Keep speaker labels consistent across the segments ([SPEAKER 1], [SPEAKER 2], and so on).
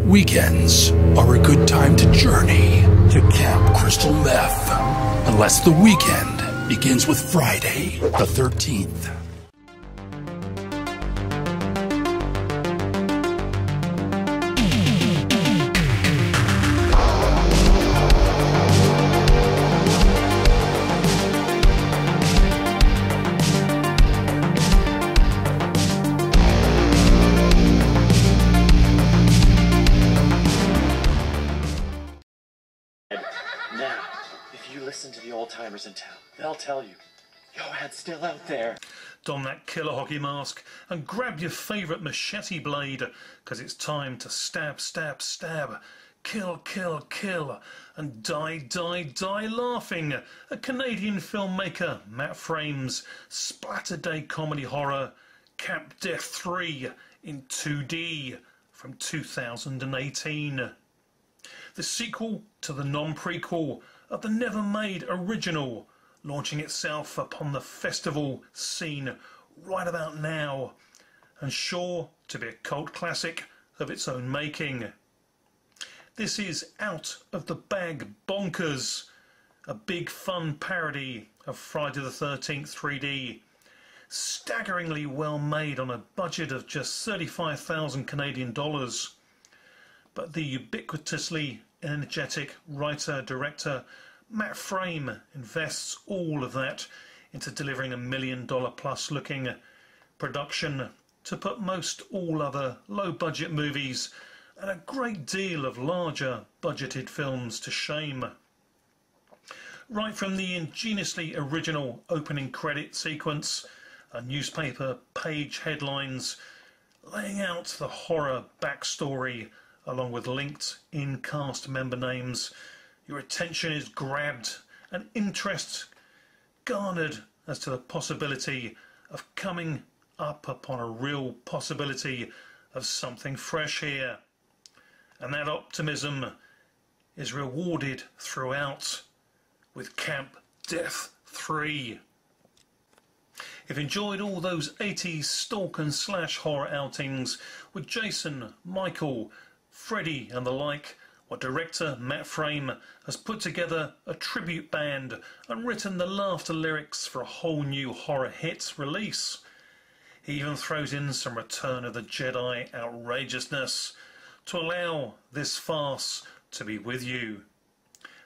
[SPEAKER 1] Weekends are a good time to journey to Camp Crystal Meph, unless the weekend begins with Friday the 13th.
[SPEAKER 2] Now, if you listen to the old-timers in town, they'll tell you, Johann's still out there.
[SPEAKER 3] Don that killer hockey mask and grab your favourite machete blade, 'cause it's time to stab, stab, stab, kill, kill, kill, and die, die, die laughing at Canadian filmmaker Matt Frame's splatter-day comedy horror Camp Death 3 in 2D from 2018. The sequel to the non-prequel of the never-made original, launching itself upon the festival scene right about now, and sure to be a cult classic of its own making. This is Out of the Bag Bonkers, a big fun parody of Friday the 13th 3D, staggeringly well made on a budget of just 35,000 Canadian dollars. But the ubiquitously energetic writer-director Matt Frame invests all of that into delivering $1 million plus looking production to put most all other low-budget movies and a great deal of larger budgeted films to shame. Right from the ingeniously original opening credit sequence, newspaper page headlines laying out the horror backstory along with linked in-cast member names, your attention is grabbed and interest garnered as to the possibility of coming up upon a real possibility of something fresh here. And that optimism is rewarded throughout with Camp Death 3. If you enjoyed all those 80s stalk and slash horror outings with Jason, Michael, Freddy and the like, what director Matt Frame has put together a tribute band and written the laughter lyrics for a whole new horror hit release. He even throws in some Return of the Jedi outrageousness to allow this farce to be with you.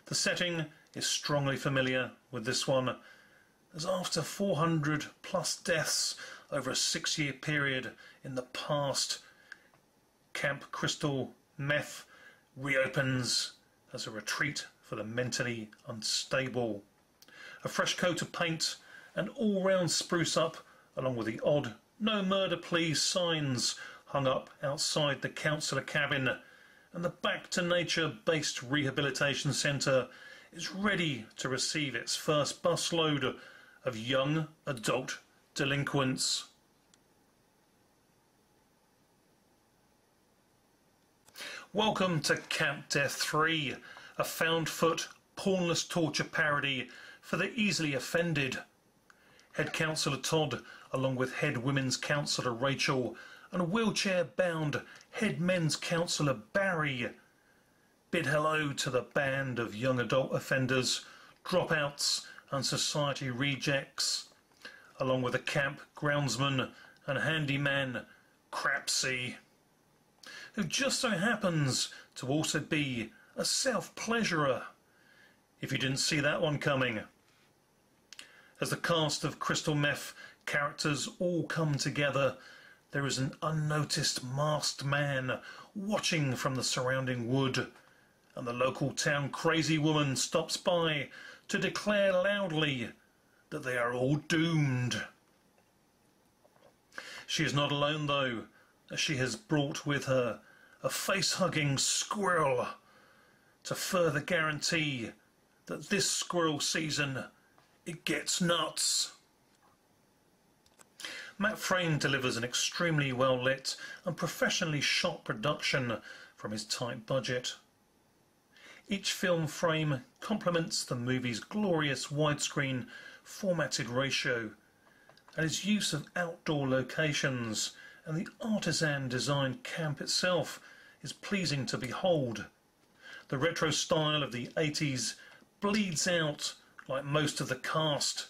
[SPEAKER 3] The setting is strongly familiar with this one, as after 400 plus deaths over a 6-year period in the past, Camp Crystal Meph reopens as a retreat for the mentally unstable. A fresh coat of paint, an all-round spruce up, along with the odd "no murder please" signs hung up outside the councillor cabin, and the Back to Nature based rehabilitation centre is ready to receive its first busload of young adult delinquents. Welcome to Camp Death 3, a found-foot, pornless torture parody for the easily offended. Head Counsellor Todd, along with Head Women's Counsellor Rachel, and wheelchair-bound Head Men's Counsellor Barry, bid hello to the band of young adult offenders, dropouts and society rejects, along with the camp groundsman and handyman Crapsy, who just so happens to also be a self-pleasurer, if you didn't see that one coming. As the cast of Crystal Meph characters all come together, there is an unnoticed masked man watching from the surrounding wood, and the local town crazy woman stops by to declare loudly that they are all doomed. She is not alone though, as she has brought with her a face-hugging squirrel to further guarantee that this squirrel season it gets nuts. Matt Frame delivers an extremely well-lit and professionally shot production from his tight budget. Each film frame complements the movie's glorious widescreen formatted ratio, and its use of outdoor locations and the artisan designed camp itself is pleasing to behold. The retro style of the 80s bleeds out like most of the cast,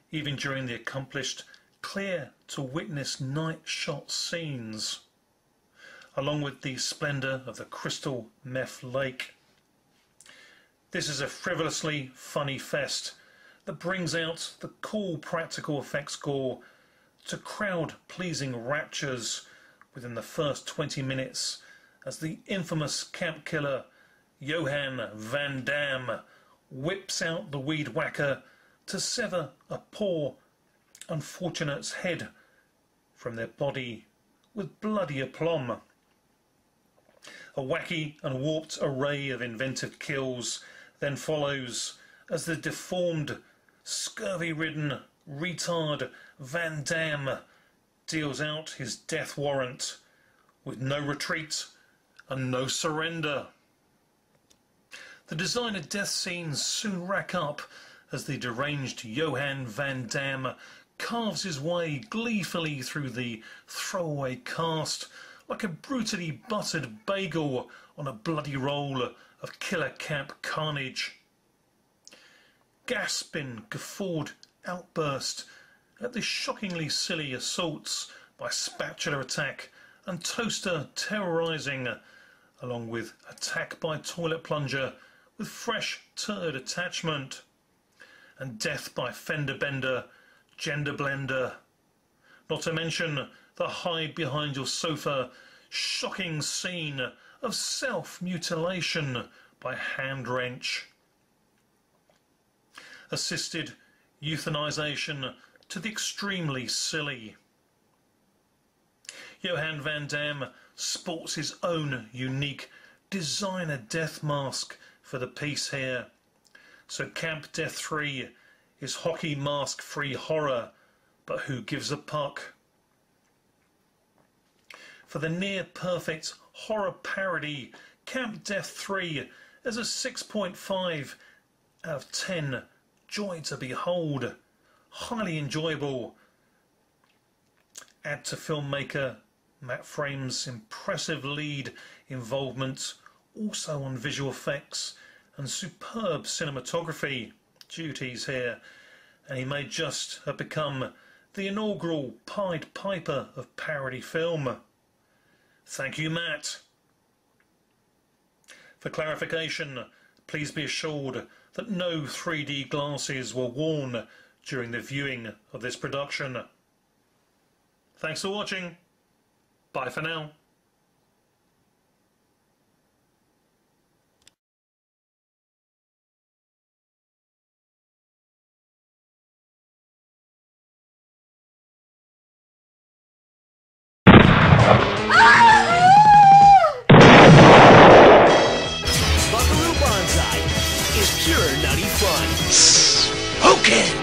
[SPEAKER 3] even during the accomplished, clear-to-witness night shot scenes, along with the splendour of the Crystal Meph Lake. This is a frivolously funny fest that brings out the cool practical effects gore to crowd-pleasing raptures within the first 20 minutes as the infamous camp killer Johann Van Damme whips out the weed whacker to sever a poor unfortunate's head from their body with bloody aplomb. A wacky and warped array of inventive kills then follows as the deformed, scurvy-ridden retard Van Damme deals out his death warrant with no retreat and no surrender. The designer death scenes soon rack up as the deranged Johann Van Damme carves his way gleefully through the throwaway cast like a brutally buttered bagel on a bloody roll of killer camp carnage. Gasp in guffawed outburst at the shockingly silly assaults by spatula attack and toaster terrorising, along with attack by toilet plunger with fresh turd attachment, and death by fender bender, gender blender. Not to mention the hide behind your sofa shocking scene of self-mutilation by hand wrench. Assisted euthanization to the extremely silly. Johann Van Damme sports his own unique designer death mask for the piece here, so Camp Death 3 is hockey mask free horror, but who gives a puck? For the near perfect horror parody, Camp Death 3 is a 6.5 out of 10, joy to behold, highly enjoyable. Add to filmmaker Matt Frame's impressive lead involvement also on visual effects and superb cinematography duties here, and he may just have become the inaugural Pied Piper of parody film. Thank you, Matt. For clarification, please be assured that no 3D glasses were worn during the viewing of this production. Thanks for watching. Bye for now.
[SPEAKER 4] Buckaroobanzai is pure nutty fun.
[SPEAKER 1] Okay.